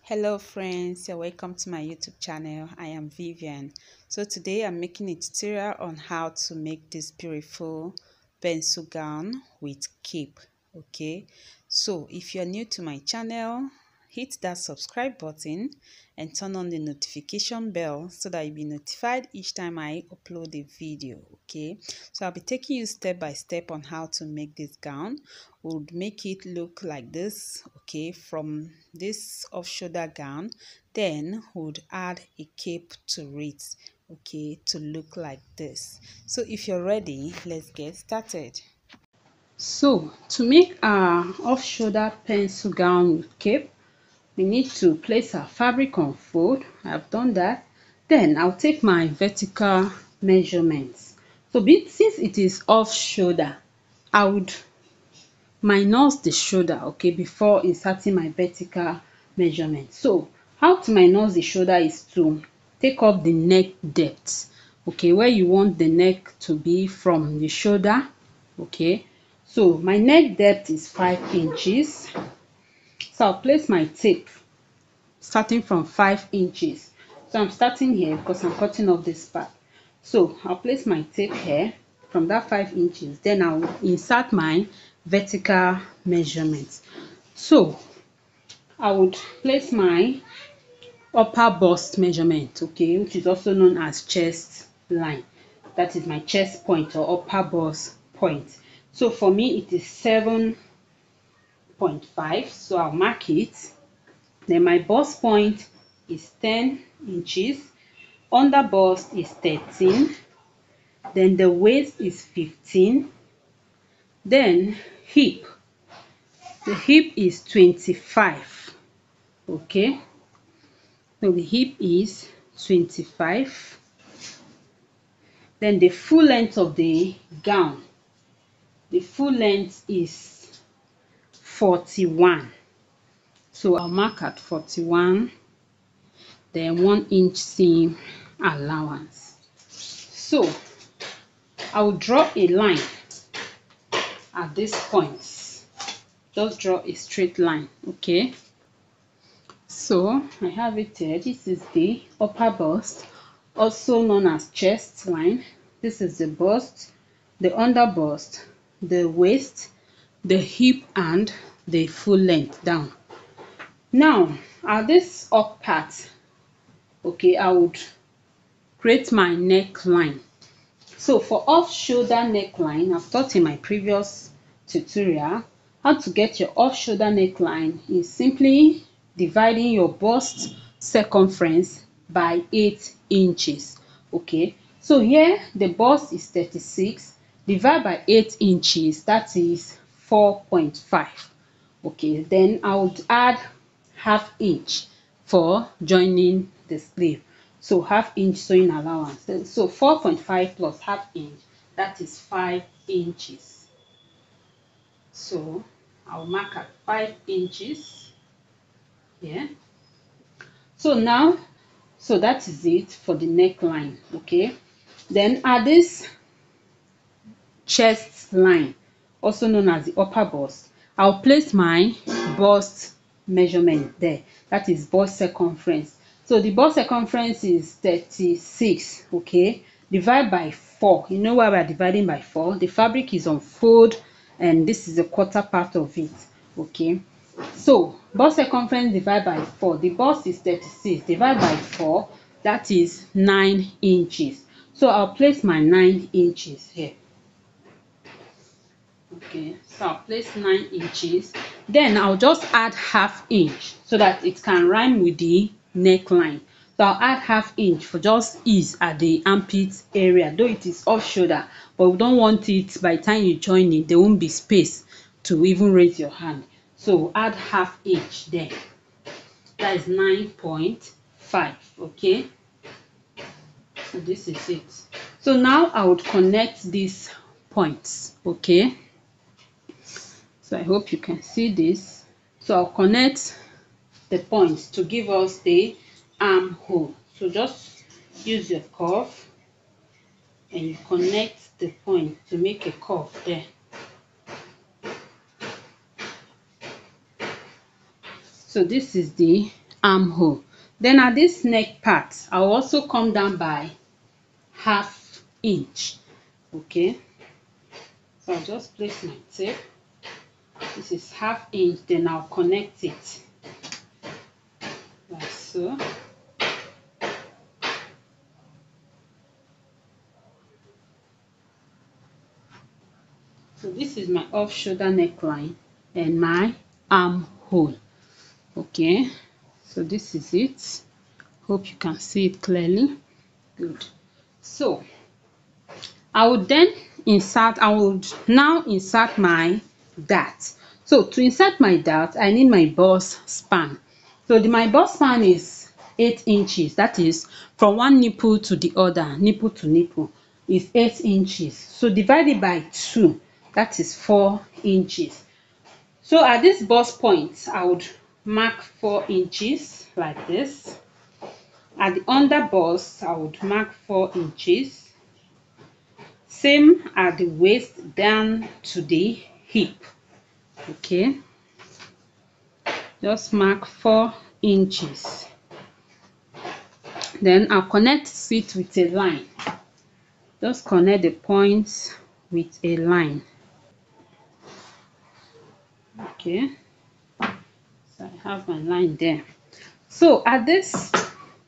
Hello friends, you're welcome to my YouTube channel. I am Vivian. So today I'm making a tutorial on how to make this beautiful pencil gown with cape. Okay, so if you're new to my channel, hit that subscribe button and turn on the notification bell so that you'll be notified each time I upload a video. Okay, so I'll be taking you step by step on how to make this gown. Would make it look like this. Okay, from this off-shoulder gown, then would add a cape to it, okay, to look like this. So if you're ready, let's get started. So to make our off-shoulder pencil gown with cape, we need to place our fabric on fold. I've done that. Then I'll take my vertical measurements. So since it is off shoulder, I would minus the shoulder, okay, before inserting my vertical measurement. So how to minus the shoulder is to take up the neck depth, okay, where you want the neck to be from the shoulder. Okay, so my neck depth is 5 inches. So I'll place my tape starting from 5 inches. So I'm starting here because I'm cutting off this part. So I'll place my tape here from that 5 inches. Then I'll insert my vertical measurement. So I would place my upper bust measurement, okay, which is also known as chest line. That is my chest point or upper bust point. So for me it is 7.5. So I'll mark it. Then my bust point is 10 inches, under bust is 13, then the waist is 15, then hip, the hip is 25. Okay, so the hip is 25. Then the full length of the gown, the full length is 41. So I'll mark at 41, then 1 inch seam allowance. So I will draw a line at this point. Just draw a straight line. Okay, so I have it here. This is the upper bust, also known as chest line. This is the bust, the under bust, the waist, the hip, and the full length down. Now at this up part, okay, I would create my neckline. So for off shoulder neckline, I've taught in my previous tutorial how to get your off shoulder neckline is simply dividing your bust circumference by 8 inches. Okay, so here the bust is 36, divide by 8 inches, that is 4.5. okay, then I would add half inch for joining the sleeve. So half inch sewing allowance. So 4.5 plus half inch, that is 5 inches. So I'll mark at 5 inches here. So now, so that is it for the neckline. Okay, then at this chest line, also known as the upper bust, I'll place my bust measurement there. That is bust circumference. So the bust circumference is 36. Okay, divide by 4. You know why we are dividing by 4? The fabric is on fold and this is a quarter part of it. Okay, so bust circumference divided by 4. The bust is 36, divide by 4, that is 9 inches. So I'll place my 9 inches here. Okay, so I'll place 9 inches. Then I'll just add half inch so that it can rhyme with the neckline. So I'll add half inch for just ease at the armpit area, though it is off shoulder, but we don't want it by the time you join it, there won't be space to even raise your hand. So add half inch there. That is 9.5. Okay, so this is it. So now I would connect these points. Okay, so I hope you can see this. So I'll connect the points to give us the armhole. So just use your curve and you connect the point to make a curve there. So this is the armhole. Then at this neck part, I'll also come down by ½ inch. Okay, so I'll just place my tape. This is ½ inch, then I'll connect it like so. So this is my off shoulder neckline and my armhole. Okay, so this is it. Hope you can see it clearly. Good. So I would now insert my dart. So to insert my dart, I need my bust span. So my bust span is 8 inches. That is from one nipple to the other, nipple to nipple is 8 inches. So divided by 2, that is 4 inches. So at this bust point, I would mark 4 inches like this. At the under bust, I would mark 4 inches. Same at the waist down to the hip. Okay, just mark 4 inches. Then I'll connect it with a line. Just connect the points with a line. Okay, so I have my line there. So at this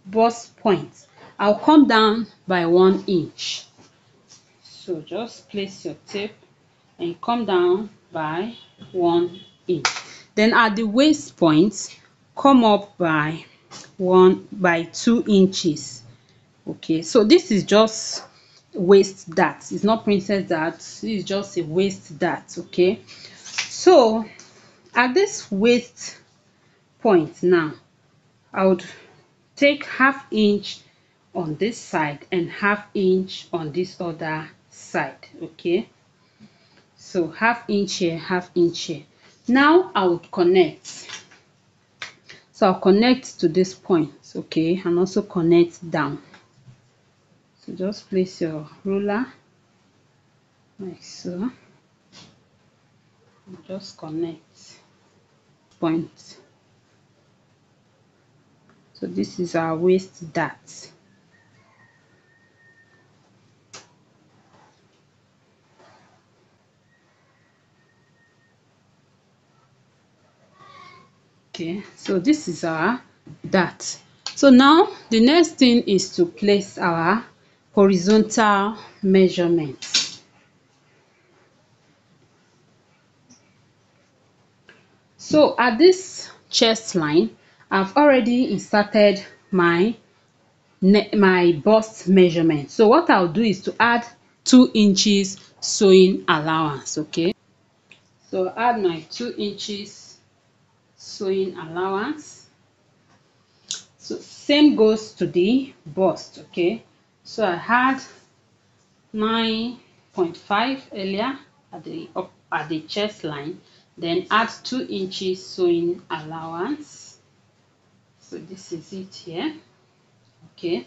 bust point, I'll come down by 1 inch. So just place your tape and come down by 1 inch. Then at the waist point, come up by 2 inches. Okay, so this is just waist dart. It's not princess dart. This is just a waist dart. Okay, so at this waist point now, I would take ½ inch on this side and ½ inch on this other side. Okay, so ½ inch here, ½ inch here. Now I would connect. So I'll connect to this point, okay, and also connect down. So just place your ruler like so, and just connect point. So this is our waist dart. Okay, so this is our dart. So now the next thing is to place our horizontal measurement. So at this chest line, I've already inserted my bust measurement. So what I'll do is to add 2 inches sewing allowance. Okay, so add my 2 inches sewing allowance. So same goes to the bust. Okay, so I had 9.5 earlier at the chest line, then add 2 inches sewing allowance. So this is it here. Okay,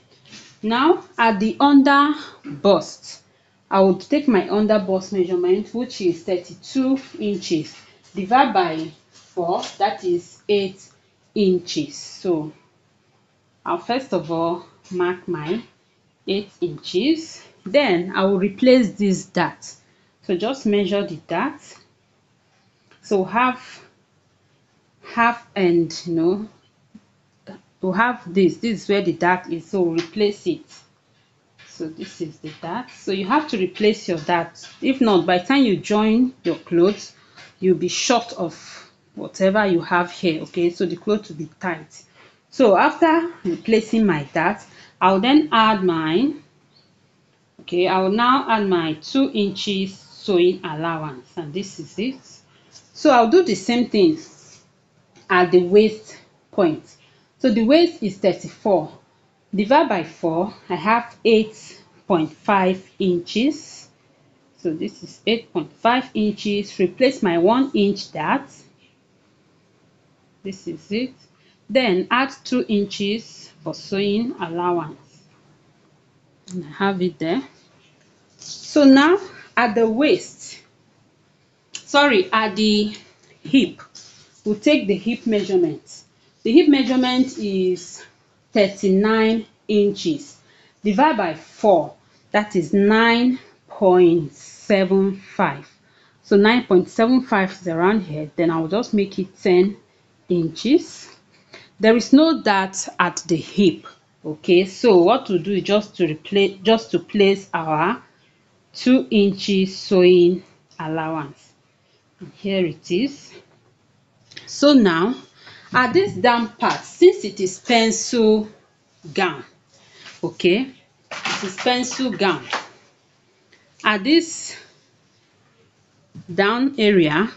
now at the under bust, I would take my under bust measurement, which is 32 inches, divide by 4, that is 8 inches. So I'll first of all mark my 8 inches. Then I will replace this dart. So just measure the dart. So half and to have this is where the dart is, so replace it. So this is the dart. So you have to replace your dart. If not, by the time you join your clothes, you'll be short of whatever you have here. Okay, so the clothes will be tight. So after replacing my dart, I'll then add mine. Okay, I will now add my 2 inches sewing allowance, and this is it. So I'll do the same thing at the waist point. So the waist is 34. Divide by 4, I have 8.5 inches. So this is 8.5 inches. Replace my 1 inch dart. This is it. Then add 2 inches for sewing allowance. And I have it there. So now at the waist, at the hip, we'll take the hip measurement. The hip measurement is 39 inches. Divide by 4, that is 9.75. So 9.75 is around here. Then I'll just make it 10 inches. There is no dart at the hip. Okay, so what to do is just to place our 2 inches sewing allowance. And here it is. So now at this down part, since it is pencil gown, okay, it is pencil gown, at this down area,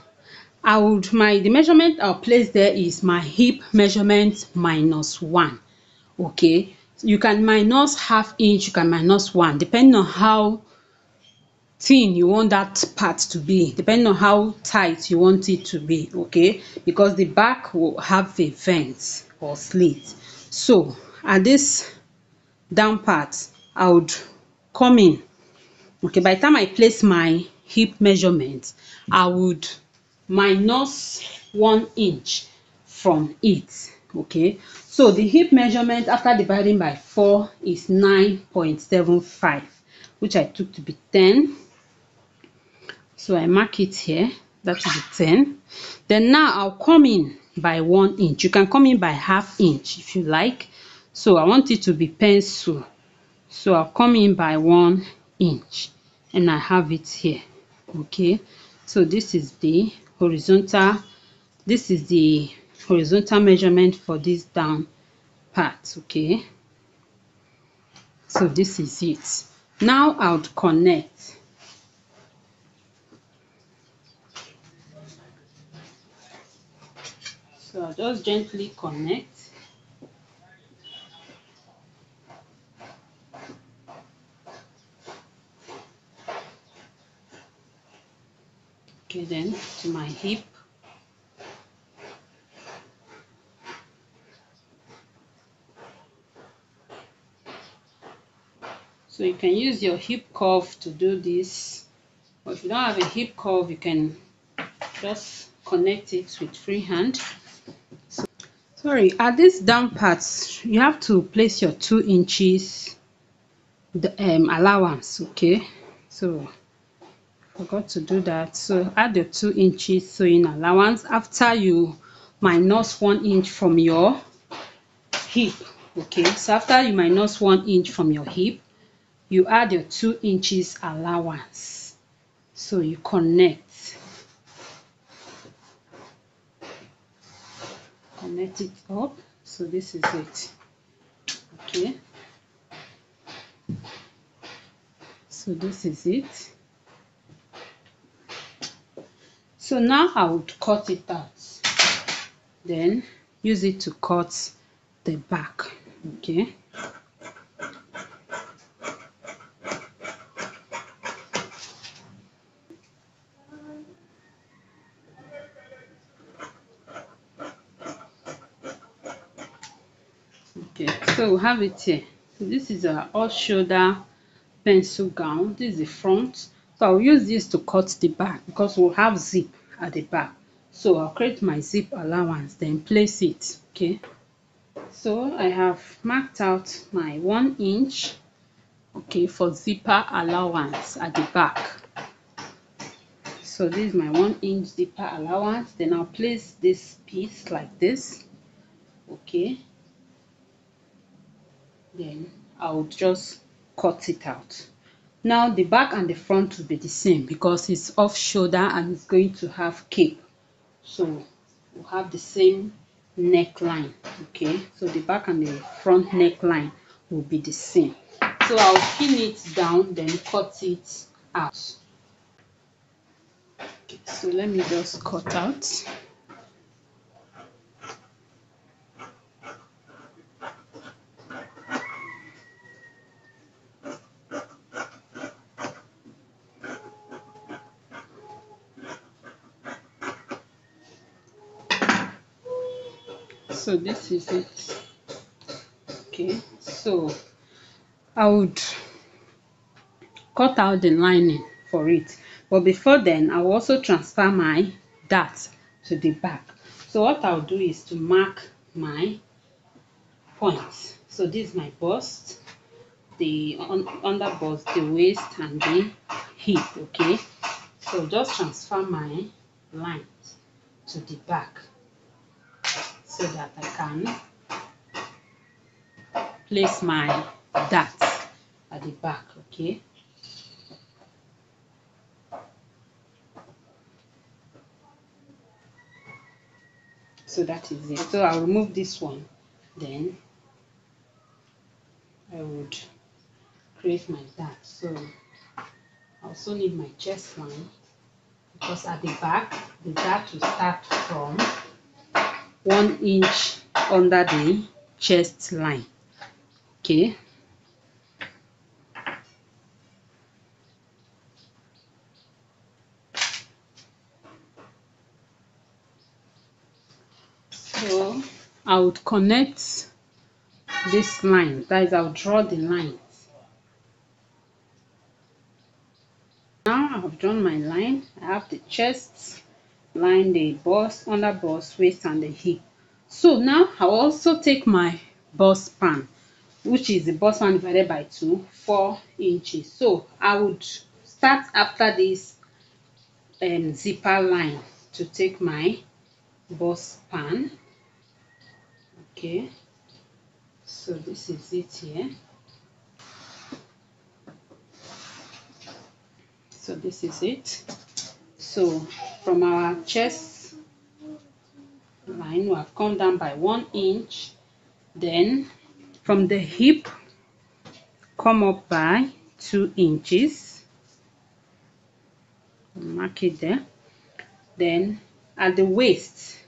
the measurement I'll place there is my hip measurement minus 1. Okay, you can minus half inch, you can minus 1, depending on how thin you want that part to be, depending on how tight you want it to be. Okay, because the back will have a vent or slit. So at this down part, I would come in. Okay, by the time I place my hip measurement, I would minus 1 inch from it. Okay, so the hip measurement after dividing by 4 is 9.75, which I took to be 10. So I mark it here, that is the 10. Then now I'll come in by 1 inch. You can come in by half inch if you like. So I want it to be pencil, so I'll come in by 1 inch and I have it here. Okay, so this is the horizontal measurement for this down part. Okay, so this is it. Now I would connect. So I'll just gently connect. Okay, then to my hip. So you can use your hip curve to do this, or if you don't have a hip curve, you can just connect it with free hand. Sorry, at this down part, you have to place your 2 inches allowance. Okay, so forgot to do that. So add your 2 inches sewing allowance after you minus 1 inch from your hip. Okay, so after you minus 1 inch from your hip, you add your 2 inches allowance. So you connect it up. So this is it. Okay, so this is it. So now I would cut it out, then use it to cut the back. Okay, so we have it here. So this is our off shoulder pencil gown. This is the front. So I'll use this to cut the back because we'll have zip at the back. So I'll create my zip allowance, then place it. Okay, so I have marked out my 1 inch, okay, for zipper allowance at the back. So this is my 1 inch zipper allowance. Then I'll place this piece like this. Okay, then I would just cut it out. Now the back and the front will be the same because it's off shoulder and it's going to have cape, so we'll have the same neckline. Okay, so the back and the front neckline will be the same. So I'll pin it down, then cut it out. Okay, so let me just cut out. So this is it. Okay, so I would cut out the lining for it, but before then I will also transfer my dart to the back. So what I'll do is to mark my points. So this is my bust, the under bust, the waist, and the hip. Okay, so just transfer my lines to the back so that I can place my dart at the back. Okay, so that is it. So I'll remove this one, then I would create my dart. So I also need my chest line, because at the back the dart will start from 1 inch under the chest line. Okay, so I would connect this line, that is, I'll draw the line. Now I've drawn my line. I have the chest line, the bust, under bust, waist, and the hip. So now I'll also take my bust span, which is the bust span divided by 2, 4 inches. So I would start after this zipper line to take my bust span. Okay, so this is it here. So this is it. So from our chest line, we have come down by 1 inch. Then from the hip, come up by 2 inches. Mark it there. Then at the waist,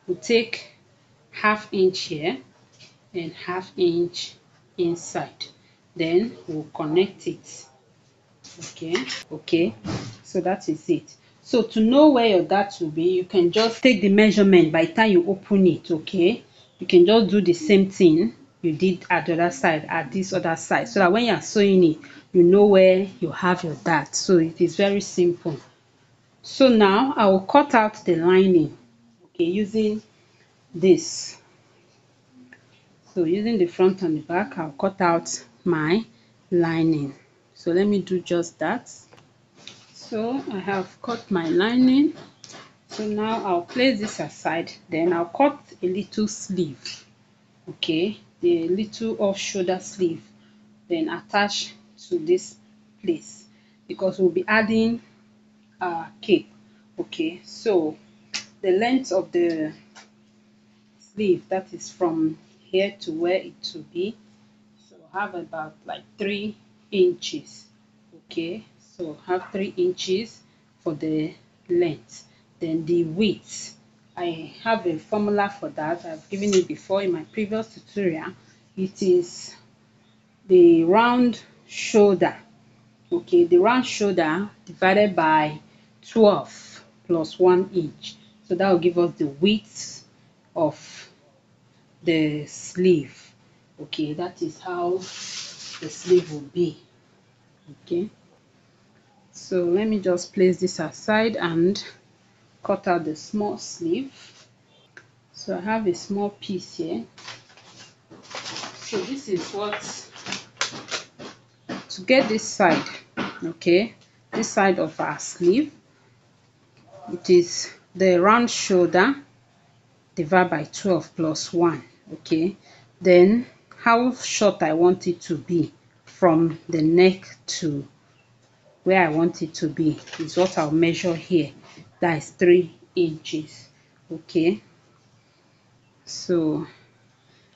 we take ½ inch here and ½ inch inside. Then we'll connect it. Okay, so that is it. So to know where your dart will be, you can just take the measurement by the time you open it. Okay, you can just do the same thing you did at the other side, at this other side, so that when you are sewing it, you know where you have your dart. So it is very simple. So now I will cut out the lining, okay, using this. So using the front and the back, I'll cut out my lining. So let me do just that. So I have cut my lining. So now I'll place this aside. Then I'll cut a little sleeve, okay, the little off shoulder sleeve, then attach to this place, because we'll be adding cape. Okay, so the length of the sleeve, that is from here to where it will be, so I have about like 3 inches. Okay, so have 3 inches for the length. Then the width, I have a formula for that. I've given it before in my previous tutorial. It is the round shoulder, okay, the round shoulder divided by 12 plus 1 inch. So that will give us the width of the sleeve. Okay, that is how the sleeve will be. Okay, so let me just place this aside and cut out the small sleeve. So I have a small piece here. So this is what, to get this side, okay, this side of our sleeve, it is the round shoulder divided by 12 plus 1. Okay, then how short I want it to be from the neck to where I want it to be is what I'll measure here. That is 3 inches. Okay, so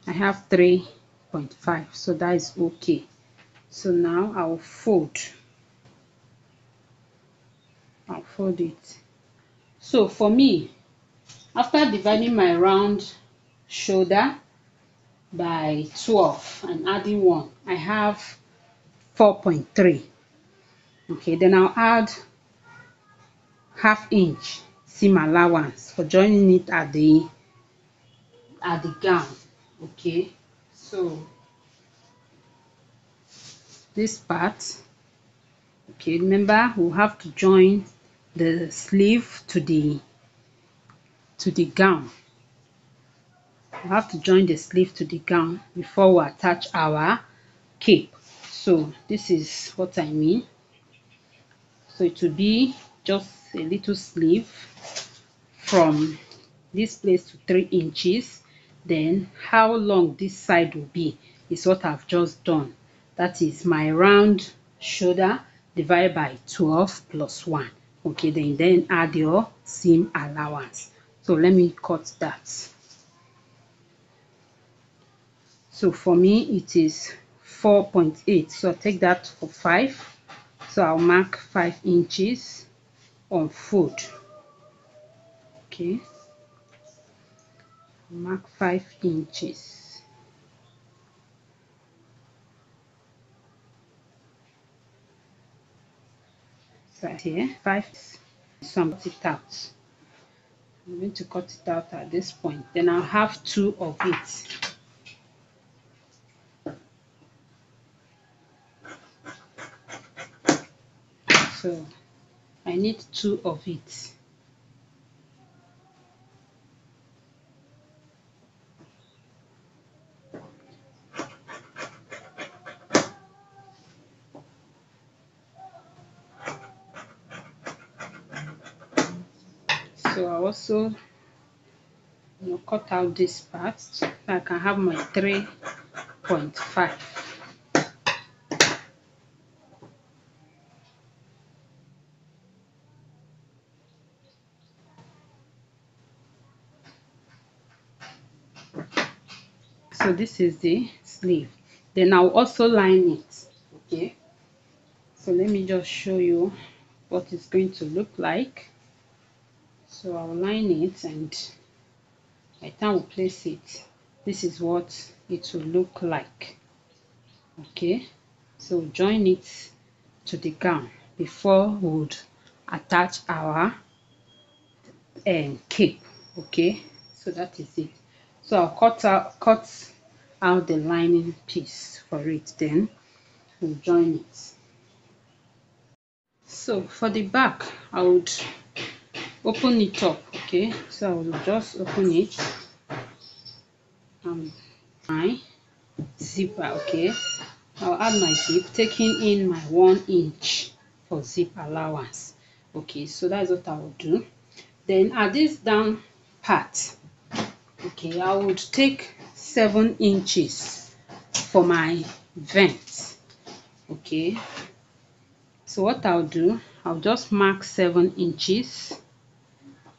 I have 3.5, so that is okay. So now I'll fold it. So for me, after dividing my round shoulder by 12 and adding 1, I have 4.3. okay, then I'll add ½ inch seam allowance for joining it at the gown. Okay, so this part, okay, remember we'll have to join the sleeve to the gown. we have to join the sleeve to the gown before we attach our cape. So this is what I mean. So it will be just a little sleeve from this place to 3 inches. Then how long this side will be is what I've just done. That is my round shoulder divided by 12 plus 1. Okay, then add your seam allowance. So let me cut that. So for me it is 4.8, so I'll take that for 5. So I'll mark 5 inches on fold. Okay, mark 5 inches. So here 5, so I'm cut it out. I'm going to cut it out at this point. Then I'll have 2 of it. So I need 2 of it. So I also cut out this part so I can have my 3.5. So this is the sleeve. Then I'll also line it. Okay, so let me just show you what it's going to look like. So I'll line it, and by the time we place it, this is what it will look like. Okay, so join it to the gown before we would attach our cape. Okay, so that is it. So I'll cut out the lining piece for it, then we'll join it. So for the back, I would open it up. Okay, so I will just open it and my zipper. Okay, I'll add my zip, taking in my 1 inch for zip allowance. Okay, so that's what I will do. Then at this down part, okay, I would take 7 inches for my vent. Okay, so what I'll do, I'll just mark 7 inches.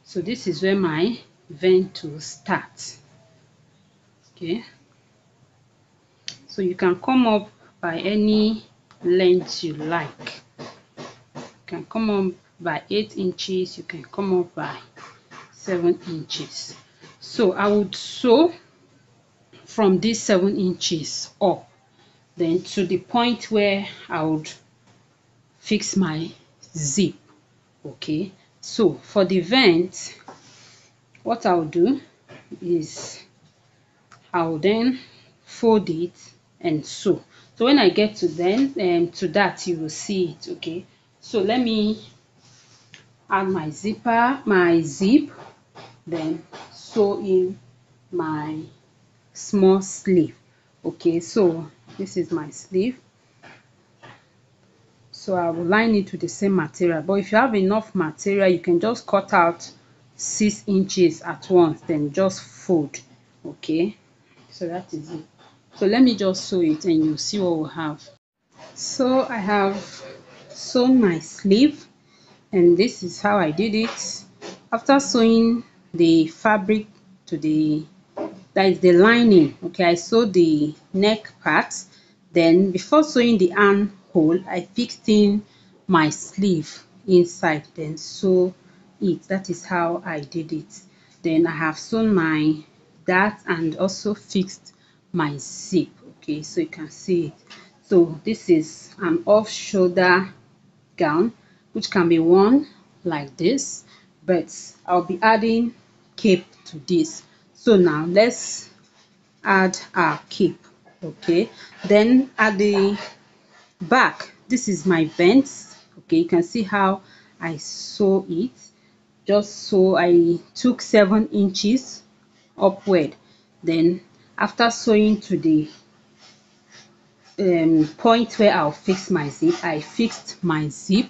So this is where my vent will start. Okay, so you can come up by any length you like. You can come up by 8 inches, you can come up by 7 inches. So I would sew from these 7 inches up, then to the point where I would fix my zip. Okay, so for the vent, what I'll do is I'll then fold it and sew. So when I get to that, you will see it. Okay, so let me add my zip, then sew in my small sleeve. Okay, so this is my sleeve. So I will line it with the same material, but if you have enough material, you can just cut out 6 inches at once, then just fold. Okay, so that is it. So let me just sew it and you'll see what we'll have. So I have sewn my sleeve, and this is how I did it. After sewing the fabric to that is the lining, okay, I sewed the neck part. Then before sewing the armhole, I fixed in my sleeve inside, then sew it. That is how I did it. Then I have sewn my that and also fixed my zip. Okay, so you can see it. So this is an off shoulder gown which can be worn like this, but I'll be adding cape to this. So now let's add our cape. Okay, then at the back, this is my vent. Okay, you can see how I sew it. Just so I took 7 inches upward, Then after sewing to the point where I'll fix my zip, I fixed my zip.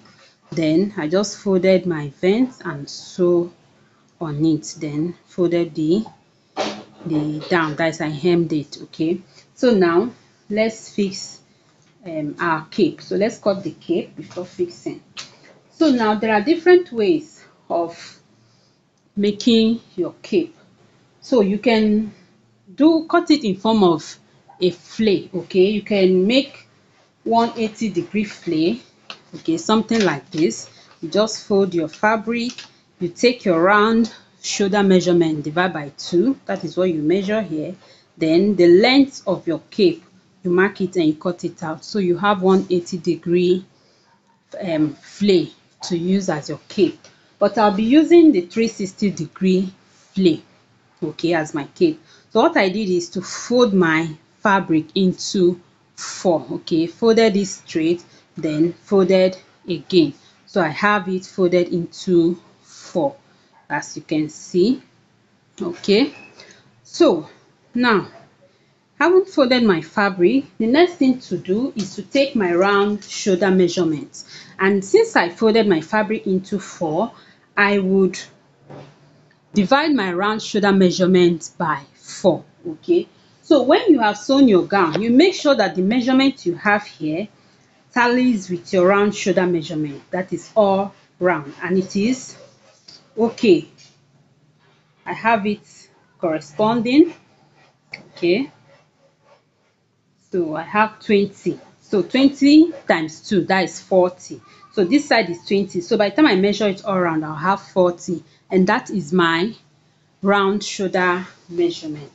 Then I just folded my vents and sew on it, then folded the down, that is I hemmed it. Okay, so now let's fix our cape. So let's cut the cape before fixing. So now there are different ways of making your cape. So you can cut it in form of a flay. Okay, you can make 180-degree flay. Okay, something like this. You just fold your fabric, you take your round shoulder measurement, divide by 2, that is what you measure here. Then the length of your cape, you mark it and you cut it out, so you have 180-degree flay to use as your cape. But I'll be using the 360-degree flay, okay, as my cape. So what I did is to fold my fabric into 4. Okay, folded it straight, then folded again, so I have it folded into 4, as you can see. Okay, so now having folded my fabric, the next thing to do is to take my round shoulder measurement. And since I folded my fabric into 4, I would divide my round shoulder measurement by 4. Okay, so when you have sewn your gown, you make sure that the measurement you have here tallies with your round shoulder measurement, that is all round, and it is okay. I have it corresponding. Okay, so I have 20, so 20 times 2, that is 40. So this side is 20, so by the time I measure it all round, I'll have 40, and that is my round shoulder measurement.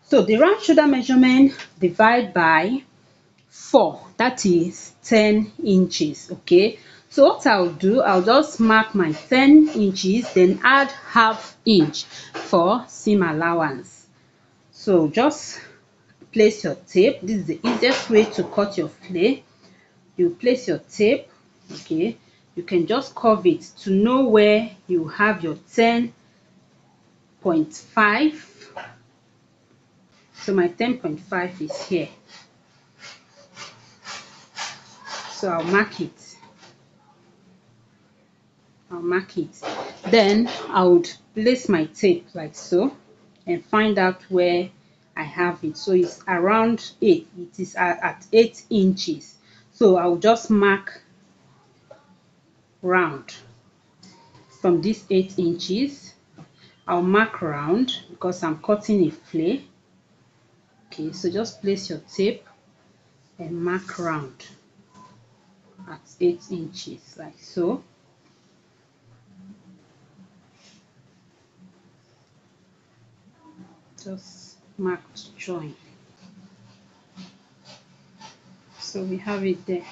So the round shoulder measurement divide by 4, that is 10 inches. Okay, so what I'll do, I'll just mark my 10 inches, then add half inch for seam allowance. So just place your tape. This is the easiest way to cut your flay. You place your tape. Okay, you can just curve it to know where you have your 10.5. So my 10.5 is here, so I'll mark it. Then I would place my tape like so and find out where I have it. So it's around 8, it is at 8 inches, so I'll just mark round from this 8 inches. I'll mark round because I'm cutting a flay. Okay, so just place your tape and mark round at 8 inches like so. Just mark to join. So we have it there.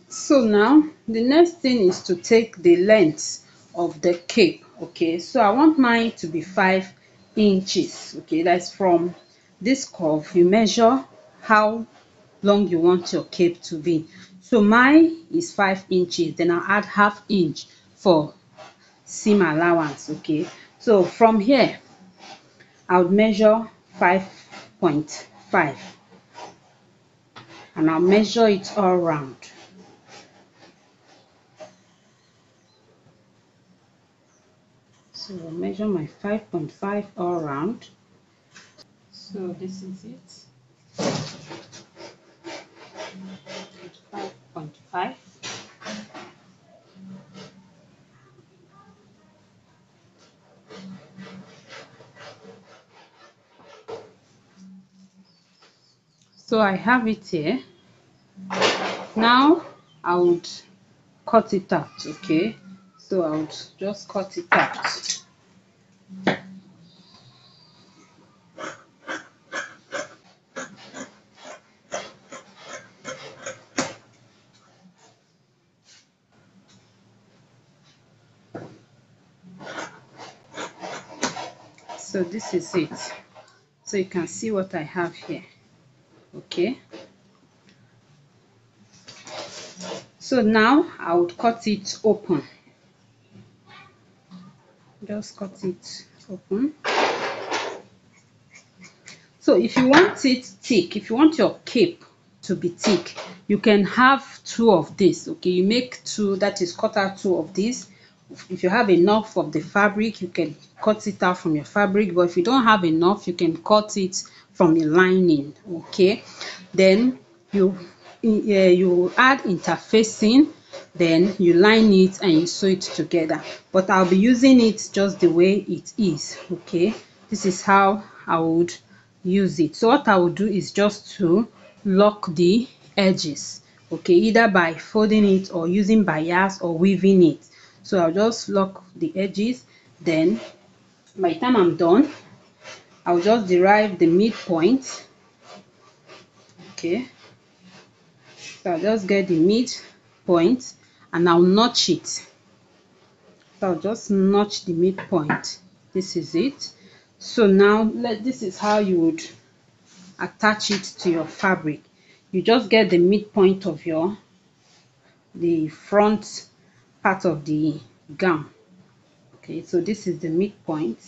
So now the next thing is to take the length of the cape. Okay, so I want mine to be 5 inches. Okay, that's from this curve, you measure how long you want your cape to be. So mine is 5 inches, then I'll add half inch for seam allowance. Okay, so from here I would measure 5.5 and I'll measure it all round. So I'll measure my 5.5 all round. So this is it. 5.5. So I have it here. Now I would cut it out. Okay, so I would just cut it out. So this is it. So you can see what I have here. Okay, so now I would cut it open. just cut it open. So if you want it thick, if you want your cape to be thick, you can have two of this. Okay, you make two, that is cut out two of this. If you have enough of the fabric, you can cut it out from your fabric, but if you don't have enough, you can cut it from the lining. Okay, then you add interfacing, then you line it and you sew it together. But I'll be using it just the way it is. Okay, this is how I would use it. So what I will do is just to lock the edges. Okay, either by folding it or using bias or weaving it. So I'll just lock the edges, then by the time I'm done, I'll just derive the midpoint. Okay, so I'll just get the midpoint and I'll notch it. So I'll just notch the midpoint. This is it. So now this is how you would attach it to your fabric. You just get the midpoint of the front part of the gown. Okay, so this is the midpoint.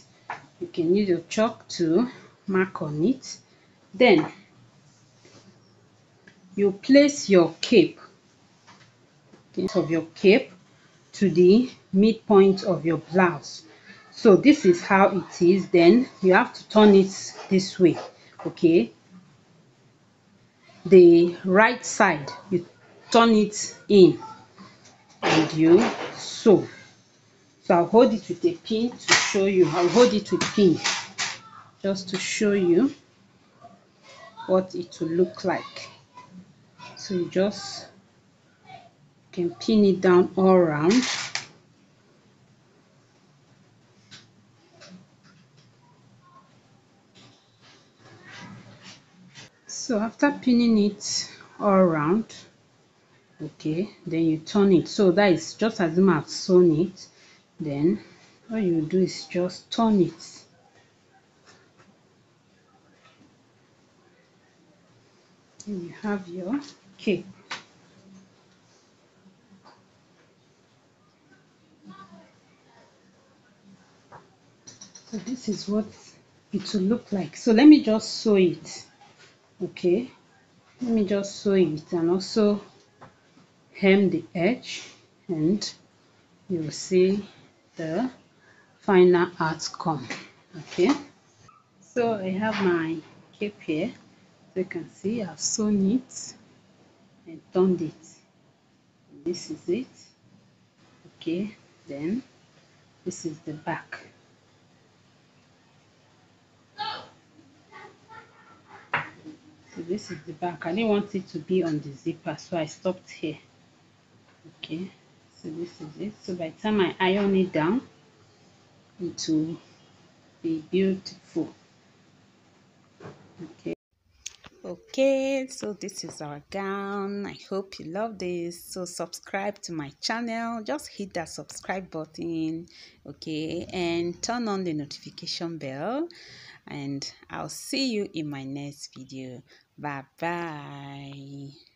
You can use your chalk to mark on it. Then you place your cape, of your cape to the midpoint of your blouse. So this is how it is. Then you have to turn it this way. Okay, the right side, you turn it in and you sew. So I'll hold it with a pin to show you. I'll hold it with pin just to show you what it will look like. So you just can pin it down all around. So after pinning it all around, okay, then you turn it. So that is just as if I've sewn it. Then all you do is just turn it. And you have your cape. So this is what it will look like. So let me just sew it. Okay, let me just sew it and also hem the edge, and you will see the final outcome. Okay, so I have my cape here. So you can see I've sewn it and turned it. This is it. Okay, then this is the back. So this is the back. I didn't want it to be on the zipper, so I stopped here. Okay, so this is it. So by the time I iron it down, it will be beautiful. Okay, so this is our gown. I hope you love this. So subscribe to my channel. Just hit that subscribe button, okay, and turn on the notification bell, and I'll see you in my next video. Bye bye.